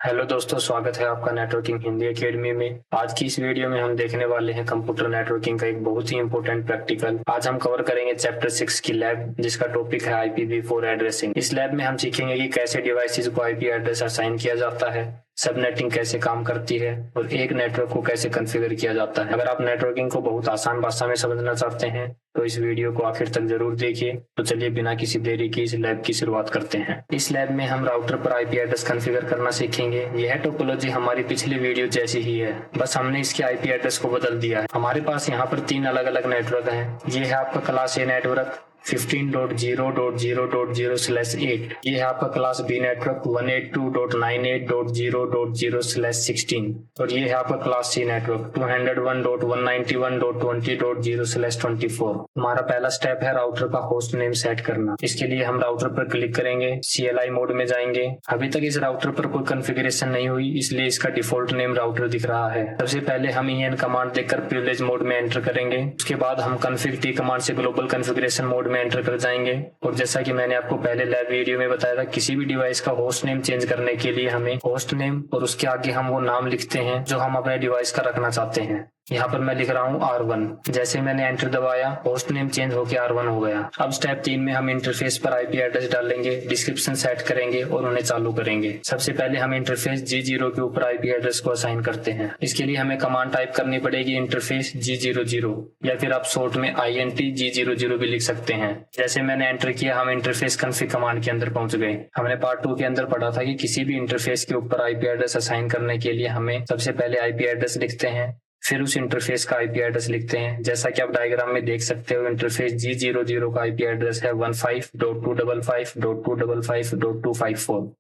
Hello दोस्तों, स्वागत है आपका नेटवर्किंग हिंदी एकेडमी में। आज की इस वीडियो में हम देखने वाले हैं कंप्यूटर नेटवर्किंग का एक बहुत ही इंपॉर्टेंट प्रैक्टिकल। आज हम कवर करेंगे चैप्टर 6 की लैब, जिसका टॉपिक है IPv4 एड्रेसिंग। इस लैब में हम सीखेंगे कि कैसे डिवाइसेस को IP एड्रेस असाइन किया जाता है, सबनेटिंग कैसे काम करती है और एक नेटवर्क को कैसे कॉन्फ़िगर किया जाता है। अगर आप नेटवर्किंग को बहुत आसान भाषा में समझना चाहते हैं तो इस वीडियो को आखिर तक जरूर देखिए। तो चलिए बिना किसी देरी की इस लैब की शुरुआत करते हैं। इस लैब में हम राउटर पर IP एड्रेस कॉन्फ़िगर करना सीखेंगे। यह टोपोलॉजी हमारी पिछली वीडियो जैसी ही है, बस हमने इसके IP एड्रेस को बदल दिया है। हमारे पास यहाँ पर 3 अलग अलग नेटवर्क हैं। ये है आपका क्लास A नेटवर्क 15.0.0.0/8। ये है आपका क्लास B नेटवर्क 182.98.0.0/16 और ये है आपका क्लास C नेटवर्क 201.191.20.0/24। हमारा पहला स्टेप है राउटर का होस्ट नेम सेट करना। इसके लिए हम राउटर पर क्लिक करेंगे, CLI मोड में जाएंगे। अभी तक इस राउटर पर कोई कॉन्फ़िगरेशन नहीं हुई, इसलिए इसका डिफॉल्ट नेम राउटर दिख रहा है। सबसे पहले हम EN कमांड देकर प्रिविलेज मोड में एंटर करेंगे। उसके बाद हम config t कमांड से ग्लोबल कॉन्फ़िगरेशन मोड में एंटर कर जाएंगे। और जैसा कि मैंने आपको पहले लैब वीडियो में बताया था, किसी भी डिवाइस का होस्ट नेम चेंज करने के लिए हमें होस्ट नेम और उसके आगे हम वो नाम लिखते हैं जो हम अपने डिवाइस का रखना चाहते हैं। यहाँ पर मैं लिख रहा हूँ R1। जैसे मैंने एंटर दबाया, होस्ट नेम चेंज होकर R1 हो गया। अब स्टेप 3 में हम इंटरफेस पर IP एड्रेस डालेंगे, डिस्क्रिप्शन सेट करेंगे और उन्हें चालू करेंगे। सबसे पहले हम इंटरफेस G0 के ऊपर IP एड्रेस को असाइन करते हैं। इसके लिए हमें कमांड टाइप करनी पड़ेगी इंटरफेस G00, या फिर आप शॉर्ट में INT G00 भी लिख सकते हैं। जैसे मैंने एंटर किया, हम इंटरफेस कॉन्फ़िग कमांड के अंदर पहुंच गए। हमने पार्ट 2 के अंदर पढ़ा था कि किसी भी इंटरफेस के ऊपर IP एड्रेस असाइन करने के लिए हमें सबसे पहले IP एड्रेस लिखते हैं, फिर उस इंटरफेस का IP एड्रेस लिखते हैं। जैसा कि आप डायग्राम में देख सकते हो, इंटरफेस G00 का IP एड्रेस है 15.255.255.254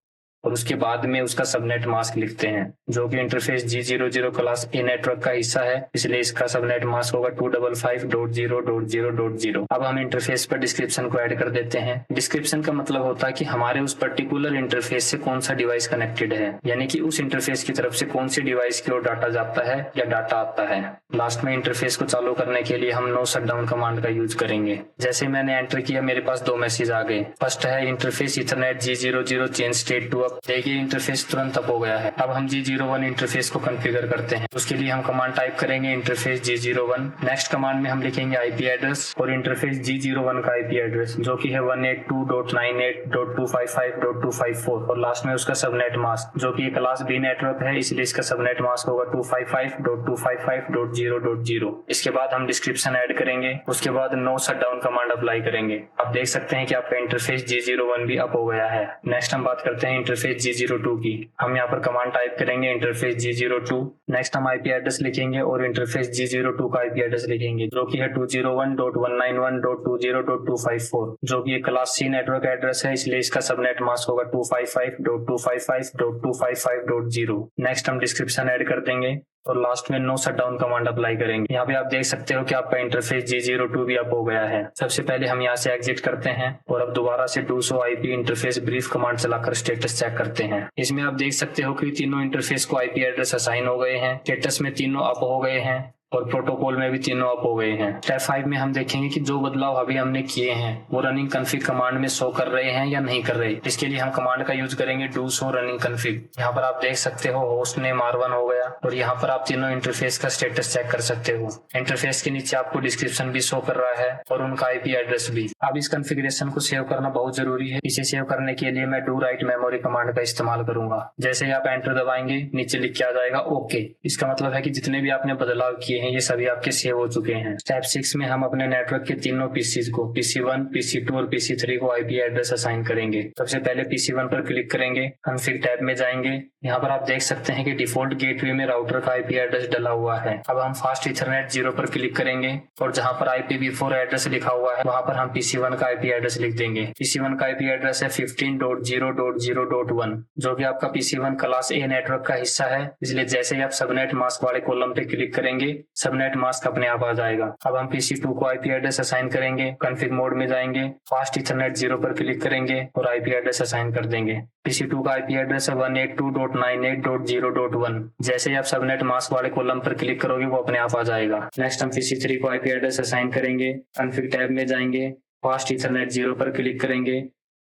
और उसके बाद में उसका सबनेट मास्क लिखते हैं, जो कि interface G00 class A network का हिस्सा है, इसलिए इसका सबनेट मास्क होगा 255.0.0.0। अब हम इंटरफेस पर डिस्क्रिप्शन को ऐड कर देते हैं। डिस्क्रिप्शन का मतलब होता है कि हमारे उस पर्टिकुलर इंटरफेस से कौन सा डिवाइस कनेक्टेड है, यानी कि उस इंटरफेस की तरफ से कौन सी डिवाइस की ओर डाटा जाता है या डाटा आता है। लास्ट में इंटरफेस को चालू करने के लिए हम नो शटडाउन कमांड का यूज करेंगे। जैसे मैंने एंटर किया, मेरे पास 2 मैसेज आ गए। फर्स्ट है interface ethernet G00 change state to up. देखिए इंटरफेस तुरंत अप हो गया है। अब हम G01 इंटरफेस को कॉन्फ़िगर करते हैं। उसके लिए हम कमांड टाइप करेंगे इंटरफेस G01। नेक्स्ट कमांड में हम लिखेंगे IP एड्रेस और इंटरफेस G01 का IP एड्रेस, जो कि है 182.98.255.254 और लास्ट में उसका सबनेट मास्क, जो कि क्लास B नेटवर्क है, इसलिए इसका सबनेट मास्क होगा 255.255.0.0। इसके बाद हम डिस्क्रिप्शन ऐड करेंगे। उसके बाद नो शटडाउन कमांड अप्लाई करेंगे। आप देख सकते हैं कि आपका इंटरफेस G01 भी अप हो गया है। नेक्स्ट हम बात करते हैं इंटरफेस G02 की। हम यहाँ पर कमांड टाइप करेंगे इंटरफेस G02। नेक्स्ट हम IP एड्रेस लिखेंगे और इंटरफेस G02 का IP एड्रेस लिखेंगे, जो कि है 201.191.20.254, जो कि क्लास C नेटवर्क एड्रेस है, इसलिए इसका सबनेट मास्क होगा 255.255.255.0। नेक्स्ट हम डिस्क्रिप्शन ऐड कर देंगे और लास्ट में नो शटडाउन कमांड अप्लाई करेंगे। यहाँ पे आप देख सकते हो कि आपका इंटरफेस G02 भी अप हो गया है। सबसे पहले हम यहाँ से एग्जिट करते हैं और अब दोबारा से do show IP interface brief command चलाकर स्टेटस चेक करते हैं। इसमें आप देख सकते हो कि तीनों इंटरफेस को IP एड्रेस असाइन हो गए हैं, स्टेटस में तीनों अप हो गए हैं और प्रोटोकॉल में भी तीनों अप हो गए हैं। स्टेप 5 में हम देखेंगे कि जो बदलाव अभी हमने किए हैं वो रनिंग कॉन्फ़िग कमांड में शो कर रहे हैं या नहीं कर रहे। इसके लिए हम कमांड का यूज करेंगे do show running config। यहाँ पर आप देख सकते हो होस्ट नेम R1 हो गया और यहाँ पर आप तीनों इंटरफेस का स्टेटस चेक कर सकते हो। इंटरफेस के नीचे आपको डिस्क्रिप्शन भी शो कर रहा है और उनका IP एड्रेस भी। अब इस कॉन्फ़िगरेशन को सेव करना बहुत जरूरी है। इसे सेव करने के लिए मैं do write memory कमांड का इस्तेमाल करूंगा। जैसे ही आप एंटर दबाएंगे, नीचे लिख के आ जाएगा ओके। इसका मतलब है कि जितने भी आपने बदलाव किए हैं ये सभी आपके सेव हो चुके हैं। स्टेप 6 में हम अपने नेटवर्क के तीनों पीसीज को PC1, PC2 और PC3 को IP एड्रेस असाइन करेंगे। सबसे पहले PC1 पर क्लिक करेंगे, कॉन्फ़िग टैब में जाएंगे। यहाँ पर आप देख सकते हैं कि डिफॉल्ट गेटवे में राउटर का IP एड्रेस डला हुआ है। अब हम फास्ट इथरनेट 0 पर क्लिक करेंगे और जहाँ पर IPv4 एड्रेस लिखा हुआ है वहाँ पर हम PC1 का IP एड्रेस लिख देंगे। PC1 का IP एड्रेस है 15.0.0.1, जो कि आपका PC1 क्लास A नेटवर्क का हिस्सा है, इसलिए जैसे ही आप सबनेट मास्क वाले कॉलम पे क्लिक करेंगे सबनेट मास्क अपने आप आ जाएगा। अब हम PC2 को IP एड्रेस असाइन करेंगे, कॉन्फ़िग मोड में जाएंगे, फास्ट इथरनेट 0 पर क्लिक करेंगे और IP एड्रेस असाइन कर देंगे। PC2 का IP एड्रेस है 182.98.0.1। जैसे ही आप सबनेट मास्क वाले कॉलम पर क्लिक करोगे वो अपने आप आ जाएगा। नेक्स्ट हम PC3 को IP एड्रेस असाइन करेंगे, कॉन्फ़िग टैब में जाएंगे, फास्ट इथरनेट 0 पर क्लिक करेंगे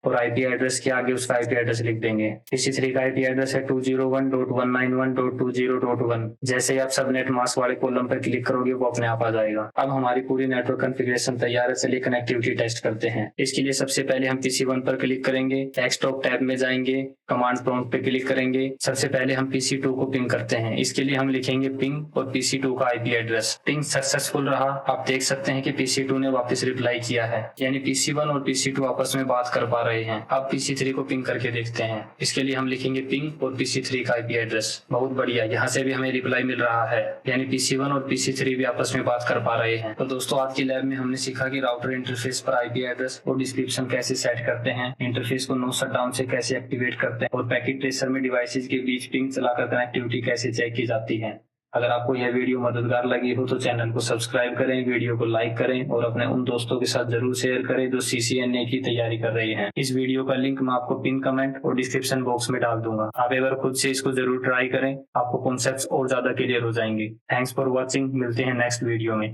और आईपी एड्रेस के आगे उसका आईपी एड्रेस लिख देंगे। PC3 का आईपी एड्रेस है 201.191.20.1। जैसे ही आप सबनेट मास्क वाले कॉलम पर क्लिक करोगे वो अपने आप आ जाएगा। अब हमारी पूरी नेटवर्क कॉन्फ़िगरेशन तैयार है, चलिए कनेक्टिविटी टेस्ट करते हैं। इसके लिए सबसे पहले हम PC1 पर क्लिक करेंगे, डेस्कटॉप टैब में जाएंगे, कमांड प्रॉम्प्ट पे क्लिक करेंगे। सबसे पहले हम PC2 को पिंग करते हैं। इसके लिए हम लिखेंगे पिंग और PC2 का आईपी एड्रेस। पिंग सक्सेसफुल रहा, आप देख सकते हैं कि PC2 ने वापस रिप्लाई किया है, यानी PC1 और PC2 आपस में बात कर पा रहे हैं। अब PC3 को पिंग करके देखते हैं। इसके लिए हम लिखेंगे पिंग और PC3 का आईपी एड्रेस। बहुत बढ़िया, यहाँ से भी हमें रिप्लाई मिल रहा है, यानी PC1 और PC3 भी आपस में बात कर पा रहे हैं। तो दोस्तों आज की लैब में हमने सीखा कि राउटर इंटरफेस पर आईपी एड्रेस और डिस्क्रिप्शन कैसे सेट करते हैं, इंटरफेस को नो शटडाउन से कैसे एक्टिवेट करते हैं और पैकेट ट्रेसर में डिवाइसेज के बीच पिंग चलाकर कनेक्टिविटी कैसे चेक की जाती है। अगर आपको यह वीडियो मददगार लगी हो तो चैनल को सब्सक्राइब करें, वीडियो को लाइक करें और अपने उन दोस्तों के साथ जरूर शेयर करें जो CCNA की तैयारी कर रहे हैं। इस वीडियो का लिंक मैं आपको पिन कमेंट और डिस्क्रिप्शन बॉक्स में डाल दूंगा। आप एक बार खुद से इसको जरूर ट्राई करें, आपको कॉन्सेप्ट्स और ज्यादा क्लियर हो जाएंगे। थैंक्स फॉर वॉचिंग, मिलते हैं नेक्स्ट वीडियो में।